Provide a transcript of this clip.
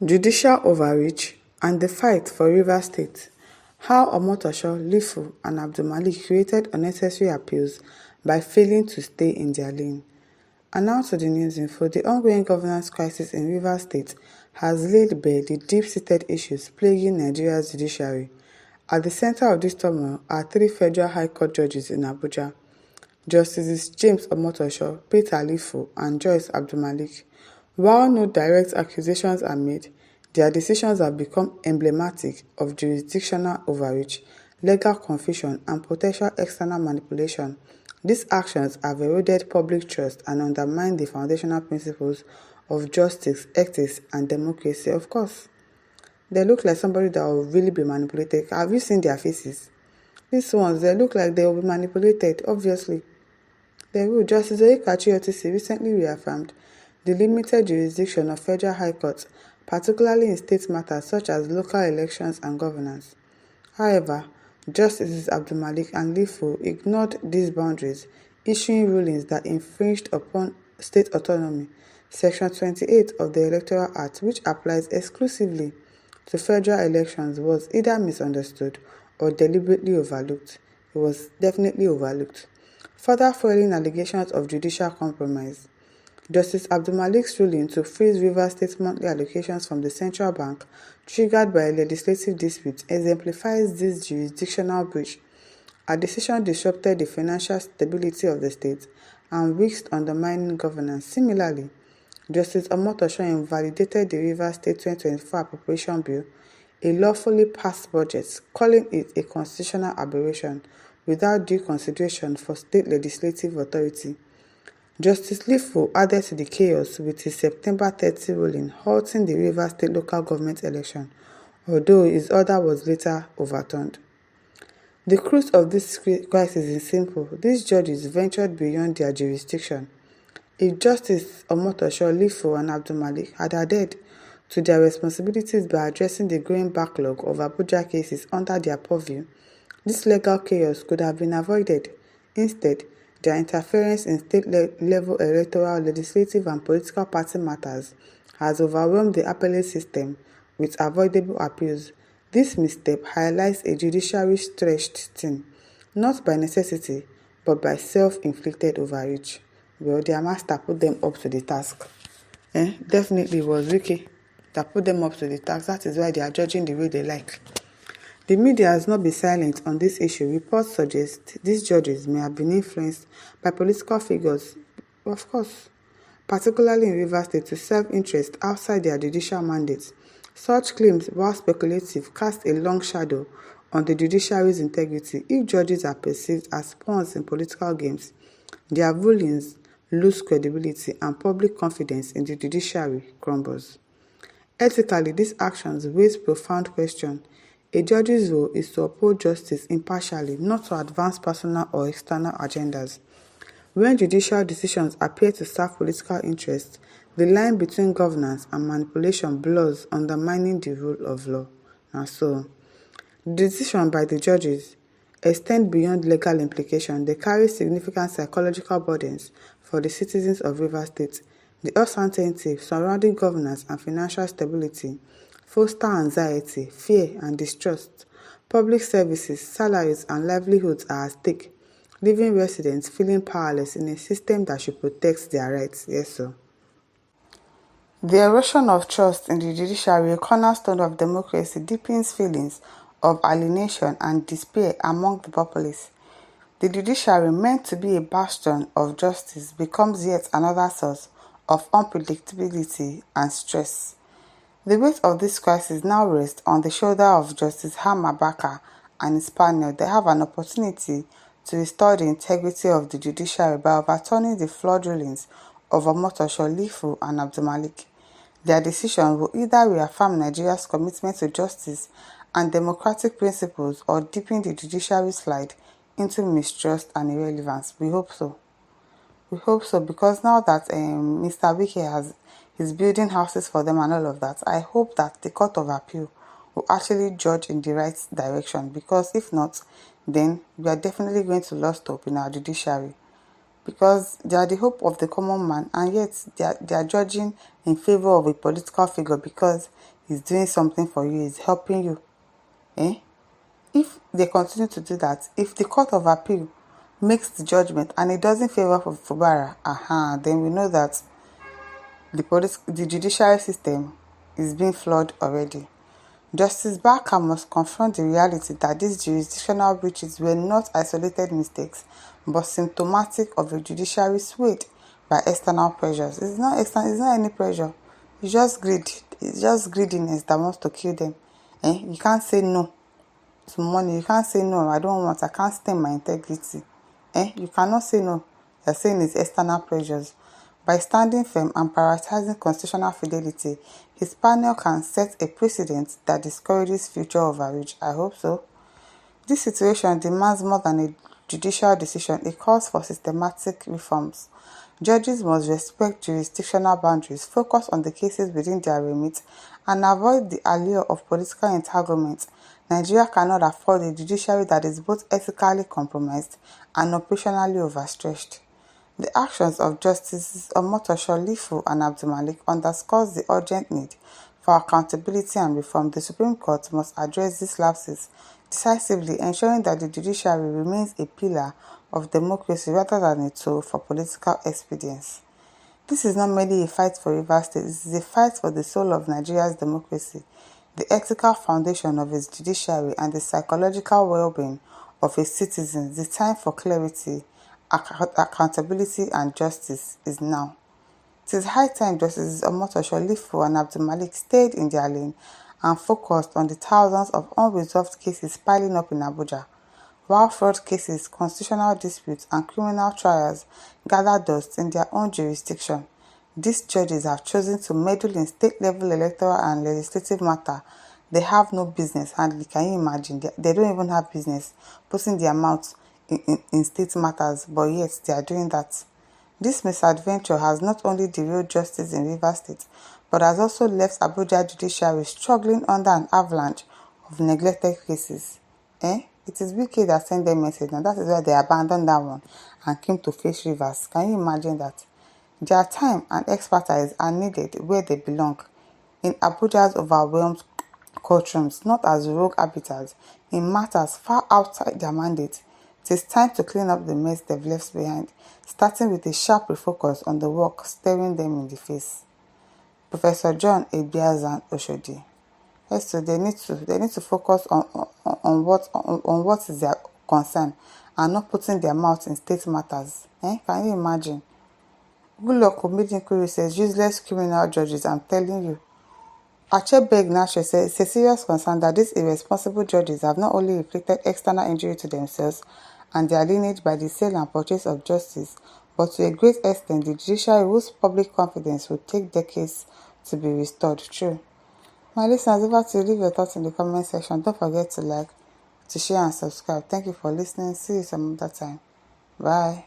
Judicial overreach and the fight for Rivers State. How Omotosho, Lifu and Abdulmalik created unnecessary appeals by failing to stay in their lane. And now to the news info. The ongoing governance crisis in Rivers State has laid bare the deep-seated issues plaguing Nigeria's judiciary. At the center of this turmoil are three federal high court judges in Abuja: Justices James Omotosho, Peter Lifu and Joyce Abdulmalik. While no direct accusations are made, their decisions have become emblematic of jurisdictional overreach, legal confusion, and potential external manipulation. These actions have eroded public trust and undermined the foundational principles of justice, ethics, and democracy. Of course, they look like somebody that will really be manipulated. Have you seen their faces? These ones, they look like they will be manipulated, obviously. They will. Justice Oyekachi Otisi recently reaffirmed the limited jurisdiction of federal high courts, particularly in state matters such as local elections and governance. However, Justices Abdulmalik and Lifu ignored these boundaries, issuing rulings that infringed upon state autonomy. Section 28 of the Electoral Act, which applies exclusively to federal elections, was either misunderstood or deliberately overlooked. It was definitely overlooked, further fueling allegations of judicial compromise. Justice Abdulmalik's ruling to freeze Rivers State monthly allocations from the central bank, triggered by a legislative dispute, exemplifies this jurisdictional breach. A decision disrupted the financial stability of the state and risked undermining governance. Similarly, Justice Omotosho invalidated the Rivers State 2024 Appropriation Bill, a lawfully passed budget, calling it a constitutional aberration without due consideration for state legislative authority. Justice Lifu added to the chaos with his September 30 ruling halting the Rivers State local government election, although his order was later overturned. The crux of this crisis is simple. These judges ventured beyond their jurisdiction. If Justice Omotosho, Lifu and Abdulmalik had adhered to their responsibilities by addressing the growing backlog of Abuja cases under their purview, this legal chaos could have been avoided. Instead, their interference in state-level electoral, legislative and political party matters has overwhelmed the appellate system with avoidable appeals. This misstep highlights a judiciary stretched thin, not by necessity, but by self-inflicted overreach. Well, their master put them up to the task. Definitely was Ricky that put them up to the task. That is why they are judging the way they like. The media has not been silent on this issue. Reports suggest these judges may have been influenced by political figures, of course, particularly in Rivers State, to serve interests outside their judicial mandates. Such claims, while speculative, cast a long shadow on the judiciary's integrity. If judges are perceived as pawns in political games, their rulings lose credibility and public confidence in the judiciary crumbles. Ethically, these actions raise profound questions. A judge's role is to uphold justice impartially, not to advance personal or external agendas. When judicial decisions appear to serve political interests, the line between governance and manipulation blurs, undermining the rule of law. And so, the decision by the judges extend beyond legal implication. They carry significant psychological burdens for the citizens of Rivers State. The uncertainty surrounding governance and financial stability foster anxiety, fear, and distrust. Public services, salaries, and livelihoods are at stake, leaving residents feeling powerless in a system that should protect their rights. Yes, sir. The erosion of trust in the judiciary, a cornerstone of democracy, deepens feelings of alienation and despair among the populace. The judiciary, meant to be a bastion of justice, becomes yet another source of unpredictability and stress. The weight of this crisis now rests on the shoulder of Justice Hama Baka and his panel. They have an opportunity to restore the integrity of the judiciary by overturning the flawed rulings of Omotosho, Lifu and Abdulmalik. Their decision will either reaffirm Nigeria's commitment to justice and democratic principles or deepen the judiciary's slide into mistrust and irrelevance. We hope so. We hope so, because now that Mr. Wike is building houses for them and all of that, I hope that the Court of Appeal will actually judge in the right direction, because if not, then we are definitely going to lose hope in our judiciary, because they are the hope of the common man, and yet they are judging in favor of a political figure because is doing something for you, is helping you. If they continue to do that, if the Court of Appeal makes the judgment and it doesn't favor for Fubara, then we know that the judiciary system is being flawed already. Justice Barker must confront the reality that these jurisdictional breaches were not isolated mistakes, but symptomatic of a judiciary swayed by external pressures. It's not any pressure. It's just greed. It's just greediness that wants to kill them. You can't say no to money. You can't say no, I don't want, I can't stand my integrity. You cannot say no. You're saying it's external pressures. By standing firm and prioritizing constitutional fidelity, his panel can set a precedent that discourages future overreach. I hope so. This situation demands more than a judicial decision. It calls for systematic reforms. Judges must respect jurisdictional boundaries, focus on the cases within their remit, and avoid the allure of political entanglement. Nigeria cannot afford a judiciary that is both ethically compromised and operationally overstretched. The actions of Justices Omotosho, Lifu, and Abdulmalik underscores the urgent need for accountability and reform. The Supreme Court must address these lapses decisively, ensuring that the judiciary remains a pillar of democracy rather than a tool for political expedience. This is not merely a fight for Rivers State, this is a fight for the soul of Nigeria's democracy, the ethical foundation of its judiciary, and the psychological well-being of its citizens. The time for clarity, accountability, and justice is now. It is high time Justices Omotosho, Lifu, and Abdulmalik stayed in their lane and focused on the thousands of unresolved cases piling up in Abuja, while fraud cases, constitutional disputes, and criminal trials gather dust in their own jurisdiction. These judges have chosen to meddle in state-level electoral and legislative matters they have no business handling. Can you imagine? They don't even have business putting their mouth in state matters, but yet they are doing that. This misadventure has not only derailed justice in Rivers State, but has also left Abuja judiciary struggling under an avalanche of neglected cases. It is BK that sent them message, and that is why they abandoned that one and came to face Rivers. Can you imagine that? Their time and expertise are needed where they belong, in Abuja's overwhelmed courtrooms, not as rogue arbiters in matters far outside their mandate. It is time to clean up the mess they've left behind, starting with a sharp refocus on the work staring them in the face. Professor John Ebiazan Oshodi. Yes, so they need to focus on what is their concern and not putting their mouth in state matters. Can you imagine? Goodluck Omidinkwiri says, useless criminal judges, I'm telling you. Achebe Ignatius says it's a serious concern that these irresponsible judges have not only inflicted external injury to themselves and their lineage by the sale and purchase of justice, but to a great extent the judiciary whose public confidence will take decades to be restored. True. My listeners, over to you. Leave your thoughts in the comment section. Don't forget to like, to share, and subscribe. Thank you for listening. See you some other time. Bye.